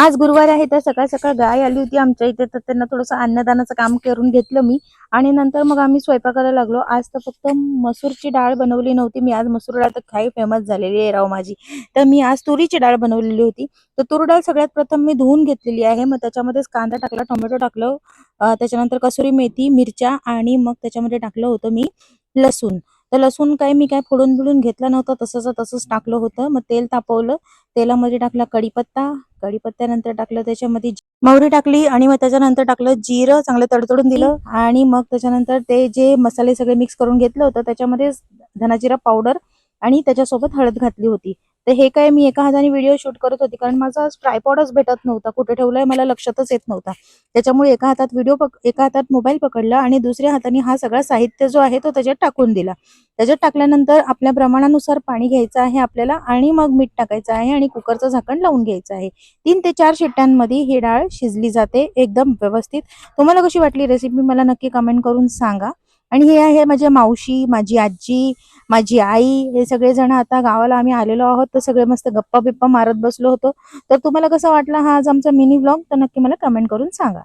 आज गुरुवार आहे तर सकाळ सकाळ गाय आली होती आमच्या इथे, तर त्यांना थोडंसं अन्नदानाचं काम करून घेतलं मी. आणि नंतर मग आम्ही स्वयंपाकाला लागलो. आज तर फक्त मसूरची डाळ बनवली नव्हती मी. आज मसूर डाळ तर काही फेमस झालेली आहे राव माझी. तर मी आज तुरीची डाळ बनवलेली होती. तर तूर डाळ सगळ्यात प्रथम मी धुवून घेतलेली आहे. मग त्याच्यामध्येच कांदा टाकला, टोमॅटो टाकलं, त्याच्यानंतर कसुरी मेथी, मिरच्या आणि मग त्याच्यामध्ये टाकलं होतं मी लसूण. तर लसूण काय मी काय फोडून बिडून घेतला नव्हता, तसंच टाकलं होतं. मग तेल तापवलं, तेलामध्ये टाकला कढीपत्ता, कढीपत्त्यानंतर टाकलं त्याच्यामध्ये मोहरी टाकली आणि मग त्याच्यानंतर टाकलं जिरं, चांगलं तडतडून दिलं. आणि मग त्याच्यानंतर ते जे मसाले सगळे मिक्स करून घेतलं होतं त्याच्यामध्ये धना जिरा पावडर आणि त्याच्यासोबत हळद घातली होती. तर हे काय मी एका हाताने व्हिडिओ शूट करत होती, कारण माझा ट्रायपॉडच भेटत नव्हता, कुठे ठेवलाय मला लक्षातच येत नव्हता. त्याच्यामुळे एका हातात मोबाईल पकडला आणि दुसऱ्या हाताने हा सगळा साहित्य जो आहे तो त्याच्यात टाकून दिला. त्याच्यात टाकल्यानंतर आपल्या प्रमाणानुसार पाणी घ्यायचं आहे आपल्याला आणि मग मीठ टाकायचं आहे आणि कुकरचं झाकण लावून घ्यायचं आहे. 3 ते 4 शिट्ट्यांमध्ये ही डाळ शिजली जाते एकदम व्यवस्थित. तुम्हाला कशी वाटली रेसिपी मला नक्की कमेंट करून सांगा. आणि हे आहे माझ्या मावशी, माझी आजी, माझी आई, हे सगळेजण आता गावाला आम्ही आलेलो आहोत. तर सगळे मस्त गप्पा बिप्पा मारत बसलो होतो. तर तुम्हाला कसा वाटला हा आज आमचा मिनी व्लॉग, तर नक्की मला कमेंट करून सांगा.